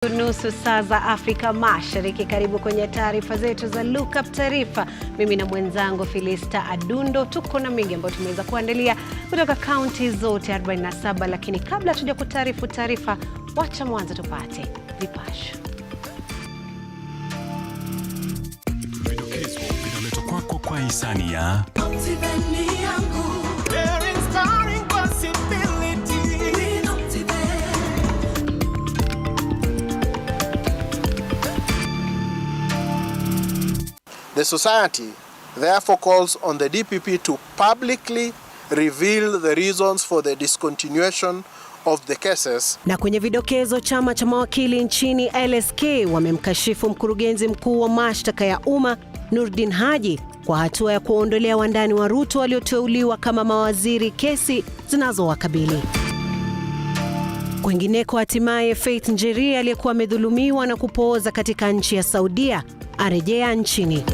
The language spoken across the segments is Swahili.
Nusu saa za Afrika Mashariki. Karibu kwenye taarifa zetu za Lookuptv Taarifa. Mimi na mwenzangu Filista Adundo tuko na mengi ambayo tumeweza kuandalia kutoka kaunti zote 47, lakini kabla tuja kutaarifu taarifa, wacha mwanzo tupate vipasho. Vidokezo vinaletwa kwako kwa hisani ya The society therefore calls on the DPP to publicly reveal the reasons for the discontinuation of the cases. Na kwenye vidokezo, chama cha mawakili nchini LSK wamemkashifu mkurugenzi mkuu wa mashtaka ya umma Noordin Haji kwa hatua ya kuondolea wandani wa Ruto walioteuliwa kama mawaziri kesi zinazowakabili. Kwingineko, hatimaye Faith Njeri aliyekuwa amedhulumiwa na kupooza katika nchi ya Saudia arejea nchini.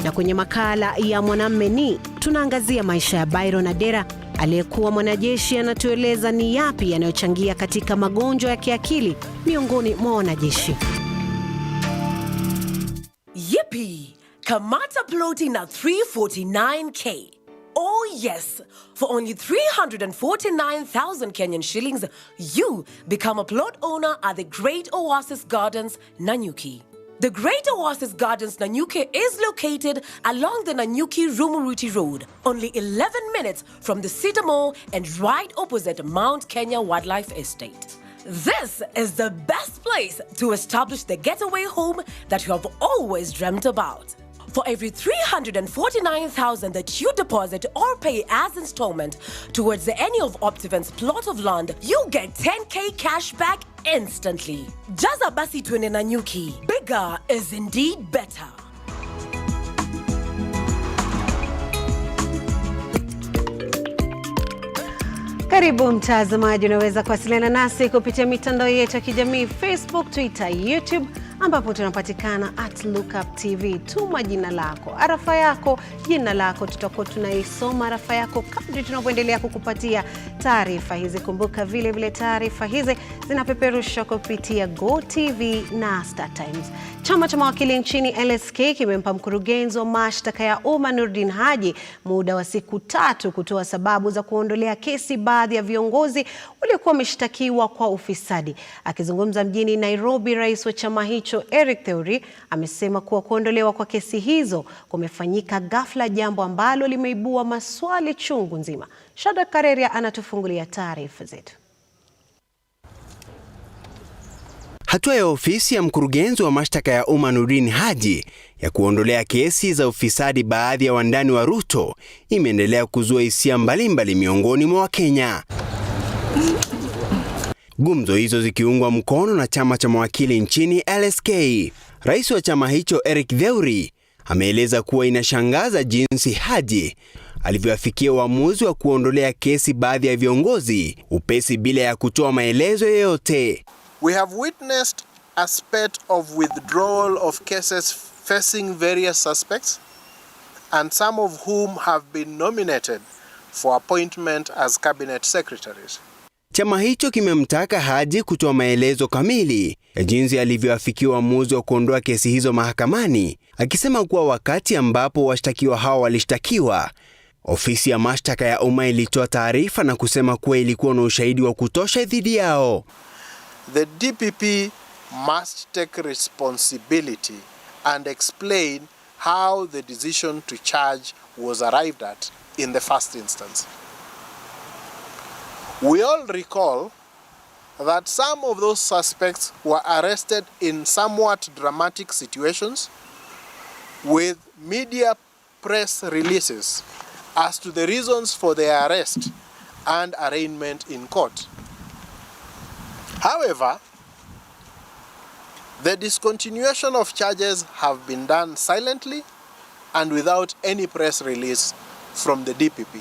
Na kwenye makala ya Mwanamme tunaangazia maisha ya Byron Adera aliyekuwa mwanajeshi. Anatueleza ni yapi yanayochangia katika magonjwa ya kiakili miongoni mwa wanajeshi. Yippee! Kamata ploti na 349k. Oh yes, for only 349,000 Kenyan shillings, you become a plot owner at the Great Oasis Gardens, Nanyuki. The Great Oasis Gardens, Nanyuki is located along the Nanyuki-Rumuruti Road, only 11 minutes from the Cedar Mall and right opposite Mount Kenya Wildlife Estate. This is the best place to establish the getaway home that you have always dreamt about. For every 349,000 that you deposit or pay as installment towards any of Optiven's plot of land, you get 10k cash back instantly. Jaza basi twende Nanyuki. Bigger is indeed better. Karibu mtazamaji, unaweza kuwasiliana nasi kupitia mitandao yetu ya kijamii Facebook, Twitter, YouTube, ambapo tunapatikana @Lookuptv. Tuma jina lako, arafa yako, jina lako, tutakuwa tunaisoma arafa yako kadri tunapoendelea kukupatia taarifa hizi. Kumbuka vile vile taarifa hizi zinapeperushwa kupitia GoTV na Star Times. Chama cha mawakili nchini LSK kimempa mkurugenzi wa mashtaka ya umma Noordin Haji muda wa siku 3 kutoa sababu za kuondolea kesi baadhi ya viongozi waliokuwa wameshtakiwa kwa ufisadi. Akizungumza mjini Nairobi, rais wa chama hicho Eric Theuri amesema kuwa kuondolewa kwa kesi hizo kumefanyika ghafla, jambo ambalo limeibua maswali chungu nzima. Shada Kareria anatufungulia taarifa zetu. Hatua ya ofisi ya mkurugenzi wa mashtaka ya umma Noordin Haji ya kuondolea kesi za ufisadi baadhi ya wandani wa Ruto imeendelea kuzua hisia mbalimbali miongoni mwa Wakenya. Gumzo hizo zikiungwa mkono na chama cha mawakili nchini LSK. Rais wa chama hicho Eric Theuri ameeleza kuwa inashangaza jinsi Haji alivyoafikia uamuzi wa kuondolea kesi baadhi ya viongozi upesi bila ya kutoa maelezo yoyote. We have witnessed a spate of withdrawal of cases facing various suspects, and some of whom have been nominated for appointment as cabinet secretaries. Chama hicho kimemtaka Haji kutoa maelezo kamili ya jinsi alivyoafikia uamuzi wa kuondoa kesi hizo mahakamani, akisema kuwa wakati ambapo washtakiwa hao walishtakiwa, ofisi ya mashtaka ya umma ilitoa taarifa na kusema kuwa ilikuwa na ushahidi wa kutosha dhidi yao. The DPP must take responsibility and explain how the decision to charge was arrived at in the first instance. We all recall that some of those suspects were arrested in somewhat dramatic situations, with media press releases as to the reasons for their arrest and arraignment in court. However, the discontinuation of charges have been done silently and without any press release from the DPP.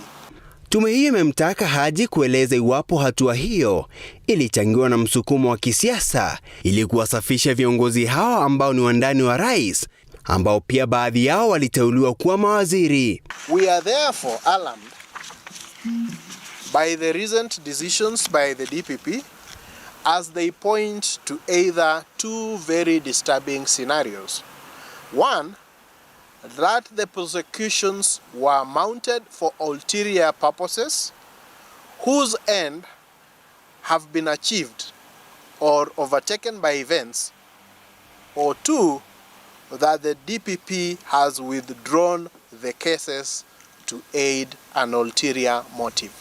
Tume hiyo imemtaka Haji kueleza iwapo hatua hiyo ilichangiwa na msukumo wa kisiasa ili kuwasafisha viongozi hao ambao ni wandani wa rais, ambao pia baadhi yao waliteuliwa kuwa mawaziri. We are therefore alarmed by the recent decisions by the DPP as they point to either two very disturbing scenarios. One, that the prosecutions were mounted for ulterior purposes whose end have been achieved or overtaken by events, or two, that the DPP has withdrawn the cases to aid an ulterior motive.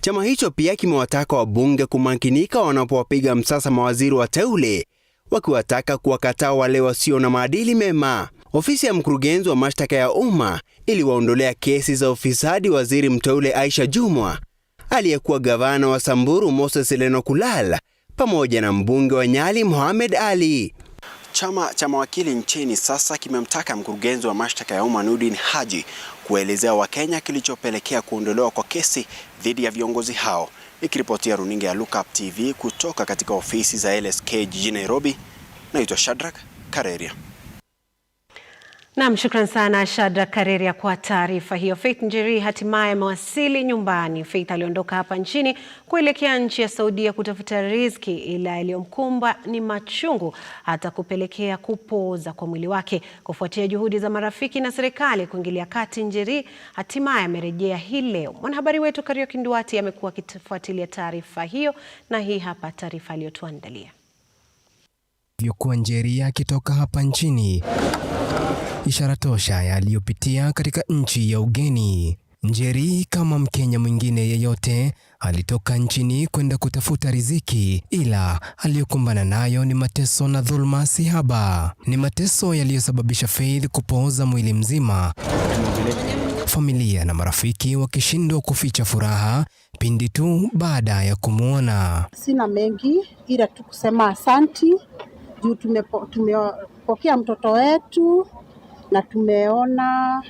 Chama hicho pia kimewataka wabunge kumakinika wanapowapiga msasa mawaziri wateule, wakiwataka kuwakataa wale wasio na maadili mema. Ofisi ya mkurugenzi wa mashtaka ya umma iliwaondolea kesi za ufisadi waziri mteule Aisha Jumwa, aliyekuwa gavana wa Samburu Moses Lenokulala, pamoja na mbunge wa Nyali Mohamed Ali. Chama cha mawakili nchini sasa kimemtaka mkurugenzi wa mashtaka ya umma Nurdin Haji kuelezea Wakenya kilichopelekea kuondolewa kwa kesi dhidi ya viongozi hao. Nikiripotia runinga ya Lookuptv kutoka katika ofisi za LSK jijini Nairobi, naitwa Shadrack Kareria. Naam, shukran sana Shadrack Kareria kwa taarifa hiyo. Faith Njeri hatimaye amewasili nyumbani. Faith aliondoka hapa nchini kuelekea nchi ya Saudia kutafuta riziki, ila iliyomkumba ni machungu hata kupelekea kupooza kwa mwili wake. Kufuatia juhudi za marafiki na serikali kuingilia kati, Njeri hatimaye amerejea hii leo. Mwanahabari wetu Kariuki Nduati amekuwa akifuatilia taarifa hiyo, na hii hapa taarifa aliyotuandalia. Yokuwa Njeri akitoka hapa nchini, ishara tosha yaliyopitia katika nchi ya ugeni. Njeri kama Mkenya mwingine yeyote alitoka nchini kwenda kutafuta riziki, ila aliyokumbana nayo ni mateso na dhulma sihaba. Ni mateso yaliyosababisha Faith kupooza mwili mzima, familia na marafiki wakishindwa kuficha furaha pindi tu baada ya kumwona. Sina mengi ila tu kusema asanti juu tumepokea mtoto wetu na tumeona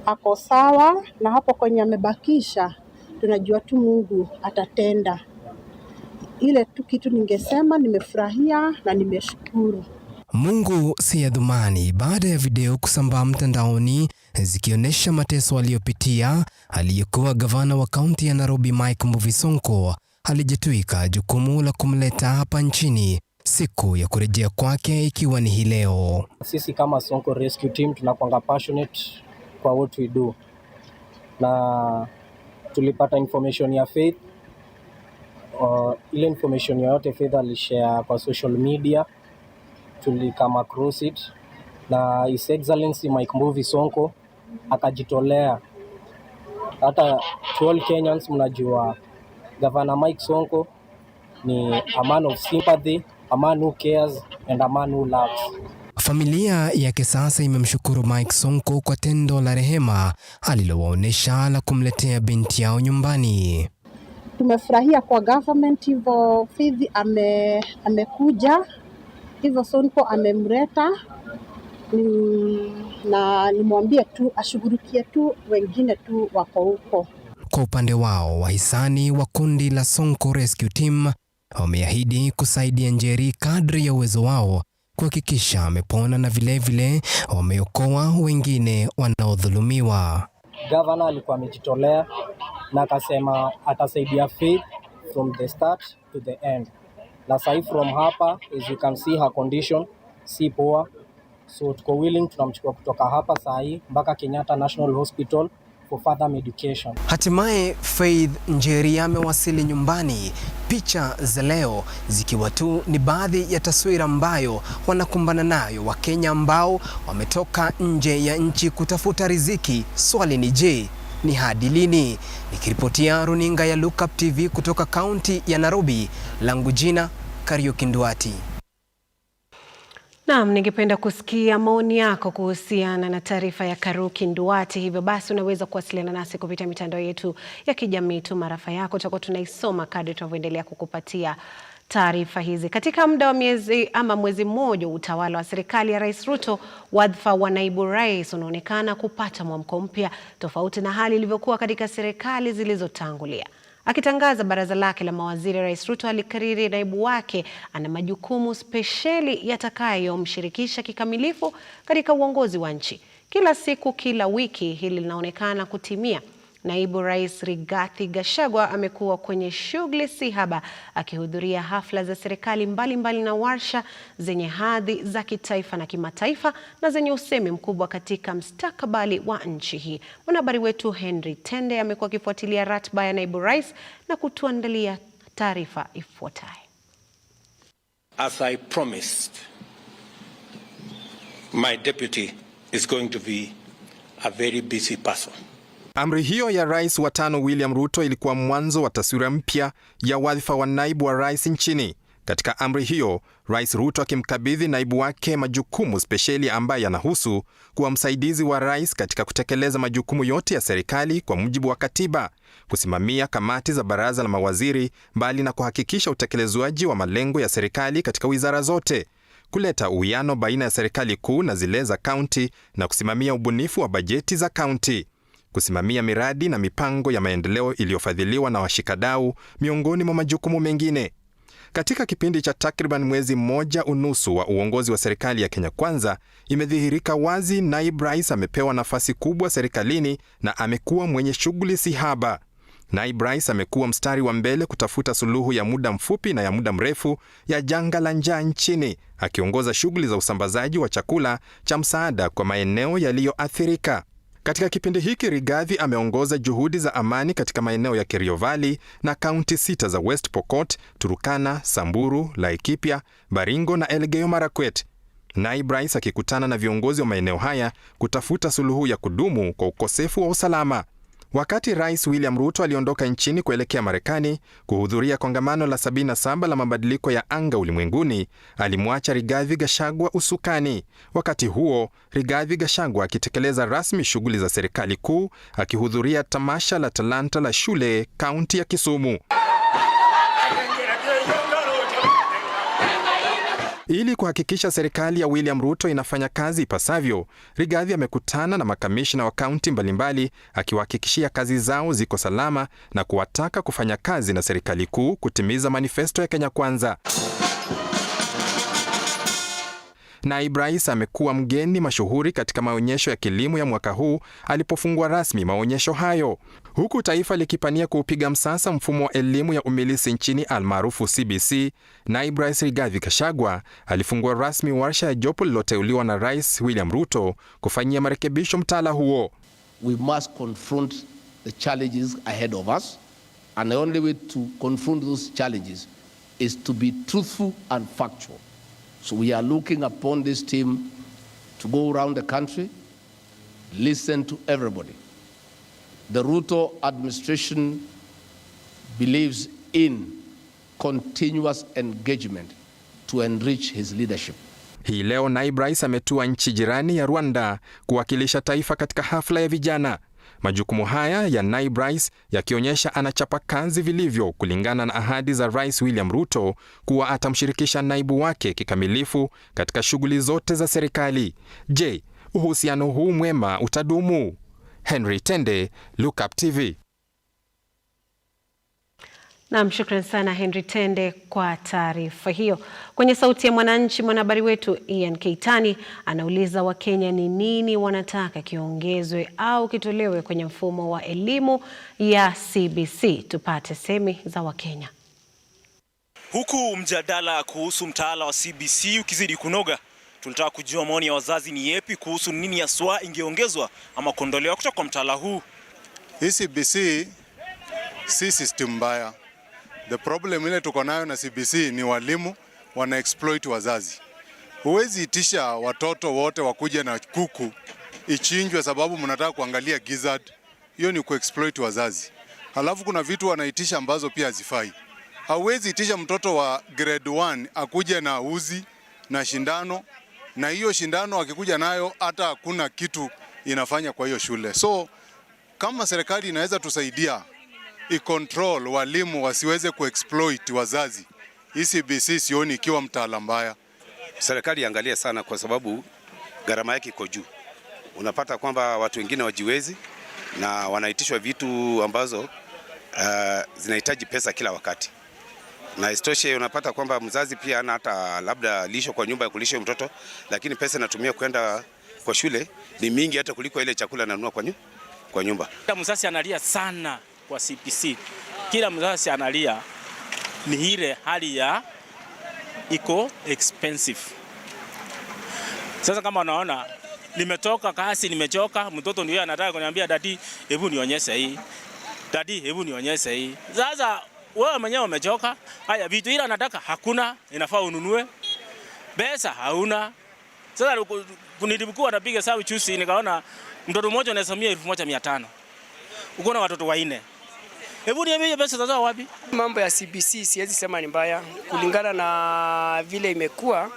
ako sawa, na hapo kwenye amebakisha tunajua tu Mungu atatenda. Ile tu kitu ningesema, nimefurahia na nimeshukuru. Mungu si ya dhumani. Baada ya video kusambaa mtandaoni zikionyesha mateso aliyopitia, aliyekuwa gavana wa kaunti ya Nairobi Mike Mbuvi Sonko alijitwika jukumu la kumleta hapa nchini, siku ya kurejea kwake ikiwa ni hii leo. Sisi kama Sonko Rescue Team tunakuanga passionate kwa what we do, na tulipata information ya Faith. Ile information yote Faith alishare kwa social media, tulikama across it, na His Excellency Mike Mbuvi Sonko akajitolea. Hata to all Kenyans mnajua Governor Mike Sonko ni a man of sympathy, a man who cares and a man who loves. Familia yake sasa imemshukuru Mike Sonko kwa tendo la rehema alilowaonesha la kumletea binti yao nyumbani. Tumefurahia kwa government hivyo Faith amekuja, hivyo Sonko amemleta, na nimwambie tu ashughulikie tu wengine tu wako huko. Kwa upande wao, wahisani wa kundi la Sonko Rescue Team wameahidi kusaidia Njeri kadri ya uwezo wao kuhakikisha amepona, na vile wameokoa wengine wanaodhulumiwa. Governor alikuwa amejitolea na akasema atasaidia Faith from the start to the end. Na sahi from hapa, as you can see, her condition si poa, so tuko willing, tunamchukua kutoka hapa sahi mpaka Kenyatta National Hospital for further medication. Hatimaye Faith Njeri amewasili nyumbani, picha za leo zikiwa tu ni baadhi ya taswira ambayo wanakumbana nayo Wakenya ambao wametoka nje ya nchi kutafuta riziki. Swali ni je, ni hadi lini? Nikiripotia runinga ya Lookuptv kutoka kaunti ya Nairobi, langu jina Kariuki Nduati. Naam, ningependa kusikia maoni yako kuhusiana na taarifa ya Kariuki Nduati. Hivyo basi unaweza kuwasiliana nasi kupitia mitandao yetu ya kijamii. Tuma rafa yako, tutakuwa tunaisoma kadri tunavyoendelea kukupatia taarifa hizi. Katika muda wa mwezi mmoja utawala wa serikali ya Rais Ruto, wadhifa wa naibu rais unaonekana kupata mwamko mpya, tofauti na hali ilivyokuwa katika serikali zilizotangulia. Akitangaza baraza lake la mawaziri, Rais Ruto alikariri naibu wake ana majukumu spesheli yatakayomshirikisha kikamilifu katika uongozi wa nchi. Kila siku, kila wiki hili linaonekana kutimia, Naibu Rais Rigathi Gachagua amekuwa kwenye shughuli si haba akihudhuria hafla za serikali mbalimbali na warsha zenye hadhi za kitaifa na kimataifa na zenye usemi mkubwa katika mustakabali wa nchi hii. Mwanahabari wetu Henry Tende amekuwa akifuatilia ratiba ya Naibu Rais na kutuandalia taarifa ifuatayo. As I promised, my deputy is going to be a very busy person. Amri hiyo ya Rais wa tano William Ruto ilikuwa mwanzo wa taswira mpya ya wadhifa wa naibu wa rais nchini. Katika amri hiyo, Rais Ruto akimkabidhi naibu wake majukumu spesheli ambayo yanahusu kuwa msaidizi wa rais katika kutekeleza majukumu yote ya serikali kwa mujibu wa katiba, kusimamia kamati za baraza la mawaziri, mbali na kuhakikisha utekelezwaji wa malengo ya serikali katika wizara zote, kuleta uwiano baina ya serikali kuu na zile za kaunti na kusimamia ubunifu wa bajeti za kaunti, kusimamia miradi na mipango ya maendeleo iliyofadhiliwa na washikadau, miongoni mwa majukumu mengine. Katika kipindi cha takriban mwezi mmoja unusu wa uongozi wa serikali ya Kenya Kwanza, imedhihirika wazi naibu rais amepewa nafasi kubwa serikalini na amekuwa mwenye shughuli si haba. Naibu rais amekuwa mstari wa mbele kutafuta suluhu ya muda mfupi na ya muda mrefu ya janga la njaa nchini, akiongoza shughuli za usambazaji wa chakula cha msaada kwa maeneo yaliyoathirika. Katika kipindi hiki, Rigathi ameongoza juhudi za amani katika maeneo ya Kerio Valley na kaunti 6 za West Pokot, Turkana, Samburu, Laikipia, Baringo na Elgeyo Marakwet. Naibu rais akikutana na viongozi wa maeneo haya kutafuta suluhu ya kudumu kwa ukosefu wa usalama. Wakati Rais William Ruto aliondoka nchini kuelekea Marekani kuhudhuria kongamano la 77 la mabadiliko ya anga ulimwenguni, alimwacha Rigathi Gachagua usukani. Wakati huo, Rigathi Gachagua akitekeleza rasmi shughuli za serikali kuu, akihudhuria tamasha la talanta la shule kaunti ya Kisumu. Ili kuhakikisha serikali ya William Ruto inafanya kazi ipasavyo, Rigathi amekutana na makamishna wa kaunti mbalimbali akiwahakikishia kazi zao ziko salama na kuwataka kufanya kazi na serikali kuu kutimiza manifesto ya Kenya Kwanza. Naibu rais amekuwa mgeni mashuhuri katika maonyesho ya kilimo ya mwaka huu alipofungua rasmi maonyesho hayo. Huku taifa likipania kuupiga msasa mfumo wa elimu ya umilisi nchini almaarufu CBC, Naibu Rais Rigathi Gachagua alifungua rasmi warsha ya jopo lililoteuliwa na Rais William Ruto kufanyia marekebisho mtaala huo. We must confront the challenges ahead of us, and the only way to confront those challenges is to be truthful and factual. So we are looking upon this team to go around the country, listen to everybody. The Ruto administration believes in continuous engagement to enrich his leadership. Hii leo Naibu Rais ametua nchi jirani ya Rwanda kuwakilisha taifa katika hafla ya vijana. Majukumu haya ya Naibu Rais yakionyesha anachapa kazi vilivyo kulingana na ahadi za Rais William Ruto kuwa atamshirikisha naibu wake kikamilifu katika shughuli zote za serikali. Je, uhusiano huu mwema utadumu? Henry Tende, Lookuptv. Naam, shukrani sana Henry Tende kwa taarifa hiyo. Kwenye Sauti ya Mwananchi, mwanahabari wetu Ian Keitani anauliza Wakenya ni nini wanataka kiongezwe au kitolewe kwenye mfumo wa elimu ya CBC. Tupate semi za Wakenya. Huku mjadala kuhusu mtaala wa CBC ukizidi kunoga, tunataka kujua maoni ya wazazi ni yepi kuhusu nini haswa ingeongezwa ama kuondolewa kutoka kwa mtaala huu. Hii CBC si system mbaya. The problem ile tuko nayo na CBC ni walimu wana exploit wazazi. Huwezi itisha watoto wote wakuja na kuku ichinjwe sababu mnataka kuangalia gizzard. Hiyo ni kuexploit wazazi. Halafu kuna vitu wanaitisha ambazo pia hazifai. Hauwezi itisha mtoto wa grade 1 akuje na uzi na shindano, na hiyo shindano akikuja nayo hata hakuna kitu inafanya kwa hiyo shule. So kama serikali inaweza tusaidia i-control walimu wasiweze kuexploit wazazi, CBC sioni ikiwa mtaala mbaya. Serikali iangalie sana kwa sababu gharama yake iko juu. Unapata kwamba watu wengine wajiwezi na wanaitishwa vitu ambazo zinahitaji pesa kila wakati. Na istoshe unapata kwamba mzazi pia ana hata labda lisho kwa nyumba ya kulisha mtoto, lakini pesa inatumia kwenda kwa shule ni mingi hata kuliko ile chakula ananunua kwa kwa nyumba. Kila mzazi analia sana kwa CBC. Kila mzazi analia ni ile hali ya iko expensive. Sasa kama unaona nimetoka kasi, nimechoka, mtoto ndio anataka kuniambia dadi, hebu nionyeshe hii. Dadi, hebu nionyeshe hii. Sasa wewe mwenyewe umechoka. Haya vitu ile anataka hakuna, inafaa ununue. Pesa hauna. Sasa nilikuwa napiga sawa chusi nikaona mtoto mmoja anasomia 1500. Uko na watoto wanne. Hebu niambie pesa zao wapi? Mambo ya CBC siwezi sema ni mbaya kulingana na vile imekuwa.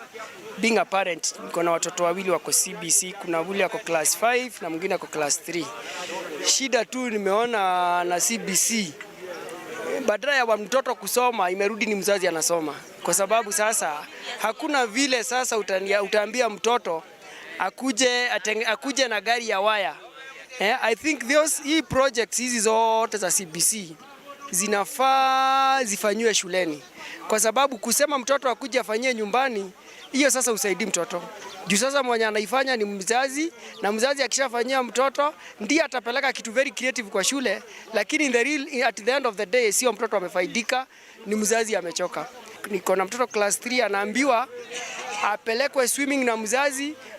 Being a parent, niko na watoto wawili wako CBC, kuna yule ako class 5 na mwingine ako class 3. Shida tu nimeona na CBC, badala ya mtoto kusoma imerudi ni mzazi anasoma, kwa sababu sasa hakuna vile sasa utaambia mtoto akuje na gari ya waya. I think hii projects hizi zote za CBC zinafaa zifanywe shuleni, kwa sababu kusema mtoto akuje afanyie nyumbani, hiyo sasa usaidii mtoto. Juu sasa mwenye anaifanya ni mzazi, na mzazi akishafanyia mtoto ndiye atapeleka kitu very creative kwa shule, lakini at the end of the day sio mtoto amefaidika, ni mzazi amechoka. Niko na mtoto class 3 anaambiwa apelekwe swimming na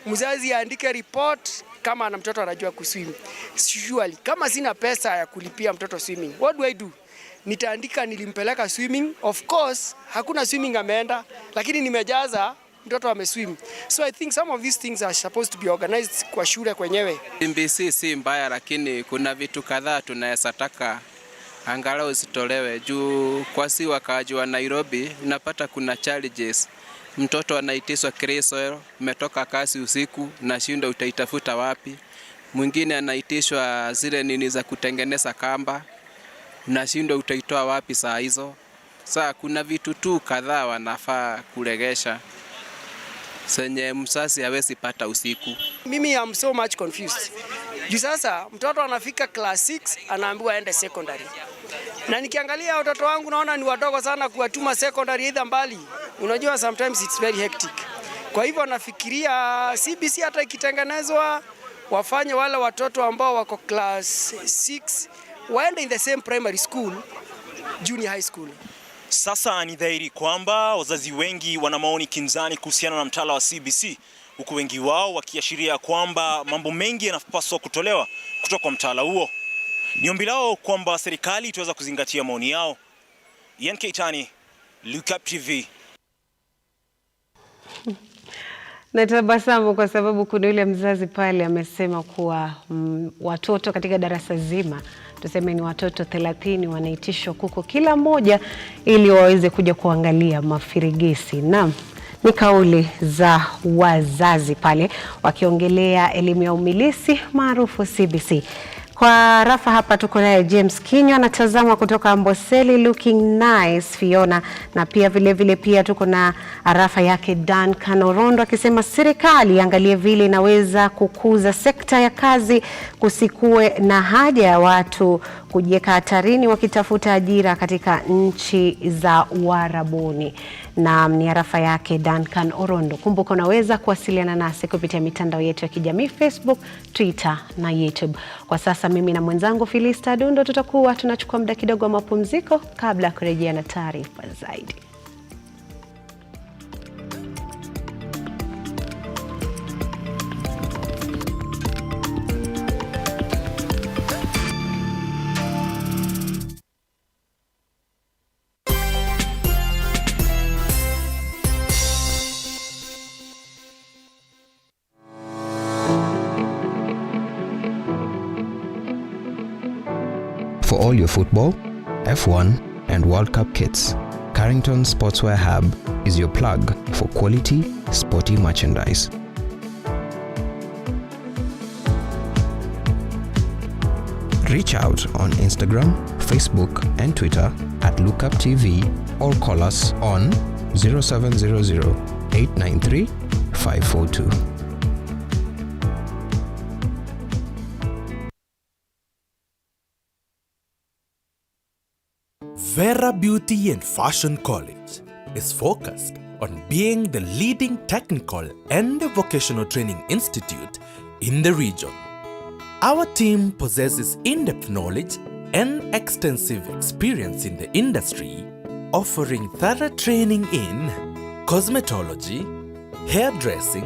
mzazi aandike report kama ana mtoto anajua kuswim. Surely kama sina pesa ya kulipia mtoto swimming, what do I do? Nitaandika nilimpeleka swimming. Of course hakuna swimming ameenda, lakini nimejaza mtoto ameswim. So I think some of these things are supposed to be organized kwa shule kwenyewe. CBC si mbaya, lakini kuna vitu kadhaa tunaweza taka angalau zitolewe juu kwa si wakaaji wa Nairobi. Unapata kuna challenges. Mtoto anaitishwa Cresol, umetoka kasi usiku na shinda utaitafuta wapi. Mwingine anaitishwa zile nini za kutengeneza kamba na shinda utaitoa wapi saa hizo. Sasa kuna vitu tu kadhaa wanafaa kuregesha senye msasi hawezi pata usiku. Mimi am so much confused. Juu sasa mtoto anafika class 6 anaambiwa aende secondary. Na nikiangalia watoto wangu naona ni wadogo sana kuwatuma secondary either mbali. Unajua sometimes it's very hectic. Kwa hivyo nafikiria CBC hata ikitengenezwa wafanye wale watoto ambao wako class 6 waende in the same primary school, junior high school. Sasa ni dhahiri kwamba wazazi wengi wana maoni kinzani kuhusiana na mtaala wa CBC, huku wengi wao wakiashiria kwamba mambo mengi yanapaswa kutolewa kutoka kwa mtaala huo. Ni ombi lao kwamba serikali itaweza kuzingatia maoni yao. Tani, Lookuptv. Natabasamu kwa sababu kuna yule mzazi pale amesema kuwa watoto katika darasa zima, tuseme ni watoto 30 wanaitishwa kuko kila mmoja ili waweze kuja kuangalia mafirigisi. Naam, ni kauli za wazazi pale wakiongelea elimu ya umilisi maarufu CBC. Kwa rafa hapa tuko naye James Kinyo anatazama kutoka Amboseli, Looking Naye Pheona, na pia vile pia tuko na rafa yake Duncan Orondo akisema serikali angalie vile inaweza kukuza sekta ya kazi, kusikue na haja ya watu kujiweka hatarini wakitafuta ajira katika nchi za Uarabuni. Na ni rafa yake Duncan Orondo. Kumbuka unaweza kuwasiliana nasi kupitia mitandao yetu ya kijamii Facebook, Twitter na YouTube. Kwa sasa mimi na mwenzangu Filista Dundo tutakuwa tunachukua muda kidogo wa mapumziko kabla ya kurejea na taarifa zaidi. For all your football, F1 and World Cup kits, Carrington Sportswear Hub is your plug for quality, sporty merchandise. Reach out on Instagram, Facebook and Twitter at Lookuptv or call us on 0700 893 542. Vera Beauty and Fashion College is focused on being the leading technical and vocational training institute in the region. Our team possesses in-depth knowledge and extensive experience in the industry, offering thorough training in cosmetology, hairdressing,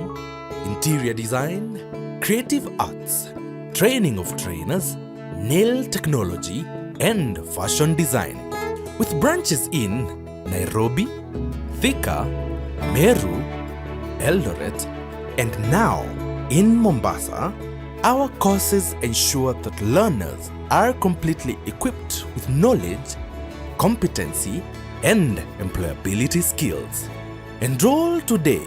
interior design, creative arts, training of trainers, nail technology, and fashion design. With branches in Nairobi, Thika, Meru, Eldoret, and now in Mombasa, our courses ensure that learners are completely equipped with knowledge, competency, and employability skills. Enroll today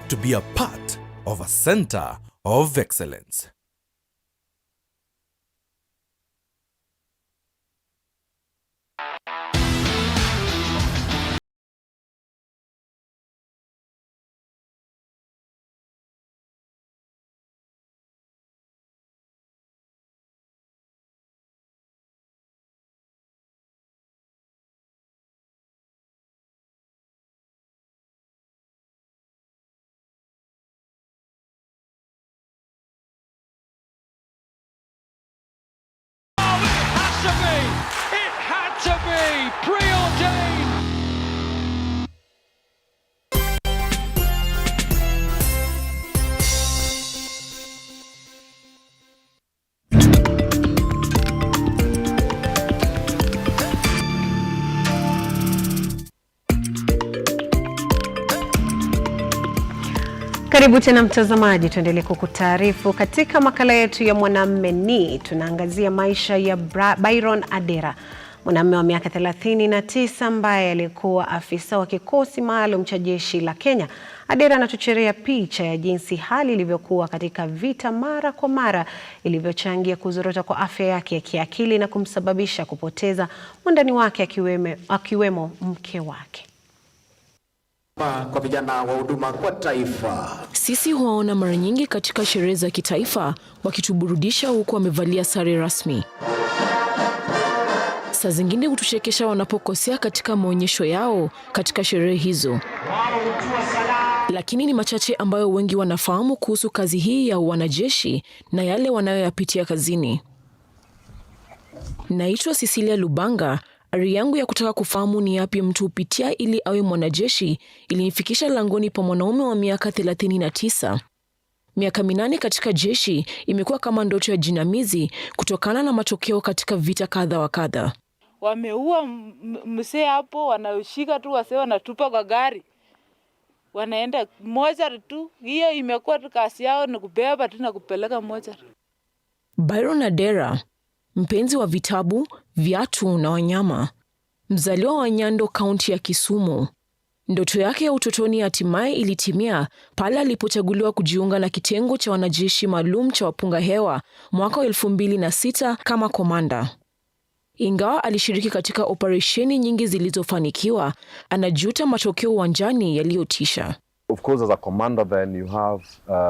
to be a part of a center of excellence. It had to be preordained. Karibu tena mtazamaji, tuendelee kukutaarifu katika makala yetu ya Mwanamme Ni. Tunaangazia maisha ya Byron Adera, mwanamume wa miaka 39 ambaye alikuwa afisa wa kikosi maalum cha jeshi la Kenya. Adera anatuchorea picha ya jinsi hali ilivyokuwa katika vita mara kwa mara ilivyochangia kuzorota kwa afya yake ya kiakili na kumsababisha kupoteza mwandani wake akiwemo mke wake. Kwa vijana wa huduma kwa taifa. Sisi huwaona mara nyingi katika sherehe za kitaifa wakituburudisha huku wamevalia sare rasmi. Saa zingine hutuchekesha wanapokosea katika maonyesho yao katika sherehe hizo. Lakini ni machache ambayo wengi wanafahamu kuhusu kazi hii ya wanajeshi na yale wanayoyapitia kazini. Naitwa Cecilia Lubanga. Ari yangu ya kutaka kufahamu ni yapi mtu hupitia ili awe mwanajeshi ilinifikisha langoni pa mwanaume wa miaka 39. Miaka 8 katika jeshi imekuwa kama ndoto ya jinamizi kutokana na matokeo katika vita kadha wa kadha. Wameua msee hapo, wanashika tu wasee wanatupa kwa gari. Wanaenda moja tu, hiyo imekuwa kazi yao ni kubeba tu na kupeleka moja. Byron Adera, mpenzi wa vitabu, viatu na wanyama, mzaliwa wa Nyando, kaunti ya Kisumu. Ndoto yake ya utotoni hatimaye ilitimia pale alipochaguliwa kujiunga na kitengo cha wanajeshi maalum cha wapunga hewa mwaka 2006 kama komanda. Ingawa alishiriki katika operesheni nyingi zilizofanikiwa, anajuta matokeo uwanjani yaliyotisha. Of course, as a commander, then you have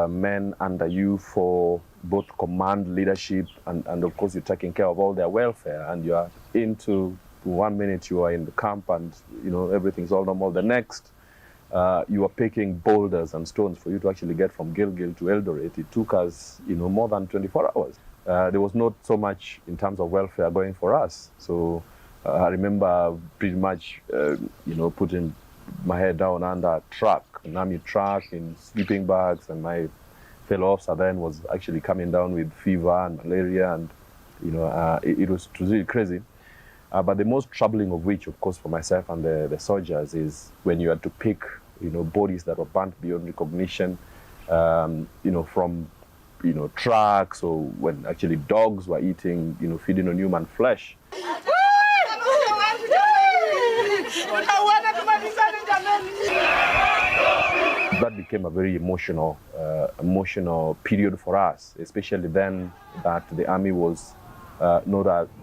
men under you for both command, leadership, and of course you're taking care of all their welfare. And you are into 1 minute you are in the camp and everything's all normal. The next, you are picking boulders and stones for you to actually get from Gilgil to Eldoret. It took us more than 24 hours. There was not so much in terms of welfare going for us. So I remember pretty much putting my head down under a truck, an army truck, in sleeping bags, and my fellow officer then was actually coming down with fever and malaria, and it was really crazy. But the most troubling of which, of course, for myself and the soldiers is when you had to pick bodies that were burnt beyond recognition, from trucks, or when actually dogs were eating, feeding on human flesh. That became a very emotional period for us, especially then that the army was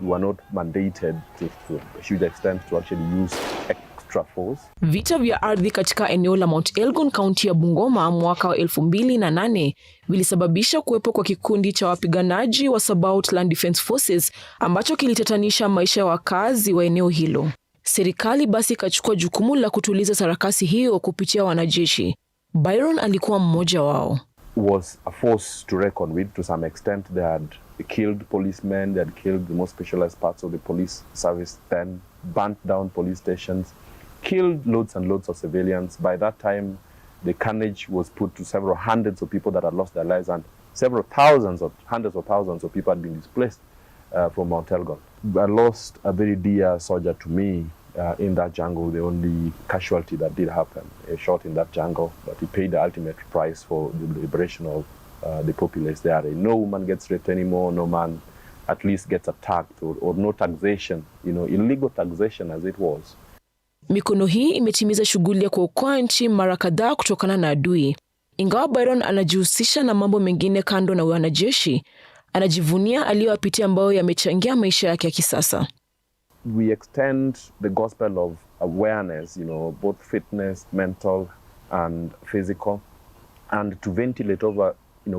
were not mandated to a huge extent to actually use extra force. Vita vya ardhi katika eneo la Mount Elgon, kaunti ya Bungoma mwaka wa 2008 vilisababisha kuwepo kwa kikundi cha wapiganaji wa Sabaot Land Defense Forces ambacho kilitatanisha maisha ya wakazi wa eneo hilo. Serikali basi ikachukua jukumu la kutuliza sarakasi hiyo kupitia wanajeshi. Byron alikuwa mmoja wao. was a force to reckon with to some extent. They had killed policemen, they had killed the most specialized parts of the police service then, burnt down police stations, killed loads and loads of civilians. By that time, the carnage was put to several hundreds of people that had lost their lives, and several thousands or hundreds of thousands of people had been displaced from Mount Elgon. I lost a very dear soldier to me in that jungle, the only casualty that did happen, a shot in that jungle, but he paid the ultimate price for the liberation of the populace there. No woman gets raped anymore, no man at least gets attacked, or no taxation, illegal taxation as it was. Mikono hii imetimiza shughuli ya kuokoa nchi mara kadhaa kutokana na adui. Ingawa Byron anajihusisha na mambo mengine kando na wanajeshi, anajivunia aliyoyapitia ambayo yamechangia maisha yake ya kisasa. We extend the gospel of awareness, both fitness, mental and physical, and to ventilate over,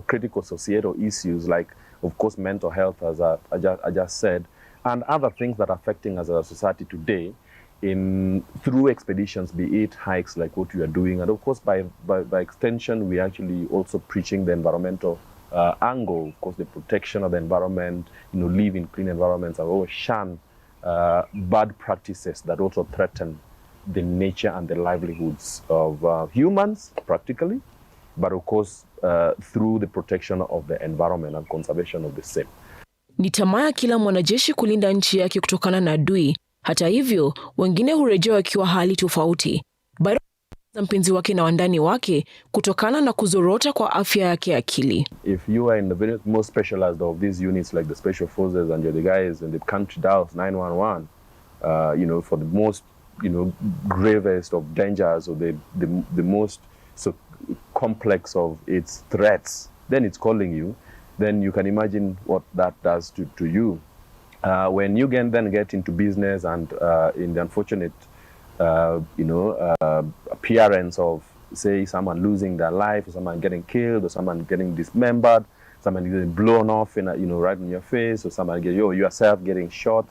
critical societal issues like, of course, mental health, as I just said, and other things that are affecting us as a society today through expeditions, be it hikes like what we are doing, and of course, by extension, we actually also preaching the environmental angle, of course, the protection of the environment, live in clean environments, and always shun bad practices that also threaten the nature and the livelihoods of humans, practically, but of course through the protection of the environment and conservation of the same. Ni tamaa ya kila mwanajeshi kulinda nchi yake kutokana na adui. Hata hivyo, wengine hurejea wakiwa hali tofauti. Byron na mpenzi wake na wandani wake kutokana na kuzorota kwa afya yake ya akili. If you are in the very most specialized of these units like the special forces and you're the guys in the country dials 911, for the most, gravest of dangers or the most complex of its threats, then it's calling you, then you can imagine what that does to you. When you can then get into business and in the unfortunate, appearance of, say, someone losing their life, or someone getting killed, or someone getting dismembered, someone getting blown off, right in your face, or someone yourself getting shot,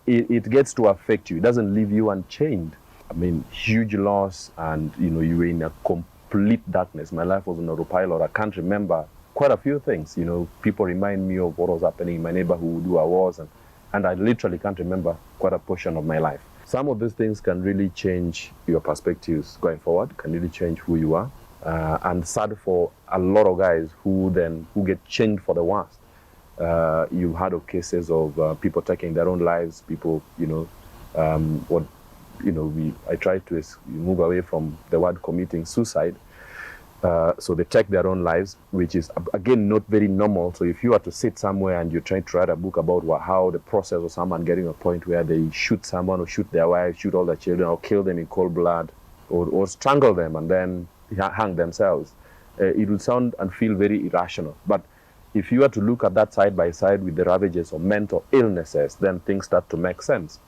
it gets to affect you. It doesn't leave you unchained. I mean, huge loss, and you were in a complete darkness. My life was on autopilot. I can't remember quite a few things. People remind me of what was happening in my neighborhood, who I was, and I literally can't remember quite a portion of my life. Some of these things can really change your perspectives going forward, can really change who you are, and sad for a lot of guys who get changed for the worst. You've heard of cases of people taking their own lives, people, I try to move away from the word committing suicide. So they take their own lives, which is, again, not very normal. So if you are to sit somewhere and you're trying to write a book about how the process of someone getting a point where they shoot someone, or shoot their wife, shoot all their children, or kill them in cold blood, or strangle them and then hang themselves, it will sound and feel very irrational. But if you are to look at that side by side with the ravages of mental illnesses, then things start to make sense.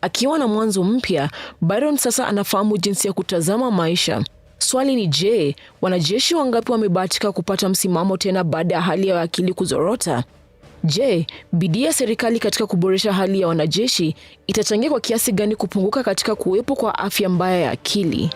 Akiwa na mwanzo mpya, Byron sasa anafahamu jinsi ya kutazama maisha. Swali ni je, wanajeshi wangapi wamebahatika kupata msimamo tena baada ya hali ya akili kuzorota? Je, bidii ya serikali katika kuboresha hali ya wanajeshi itachangia kwa kiasi gani kupunguka katika kuwepo kwa afya mbaya ya akili?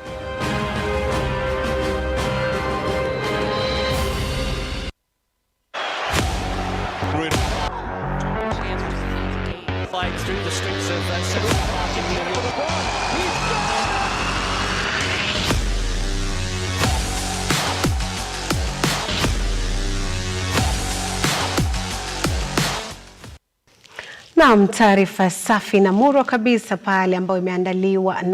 Naam, taarifa safi na murwa kabisa pale ambayo imeandaliwa na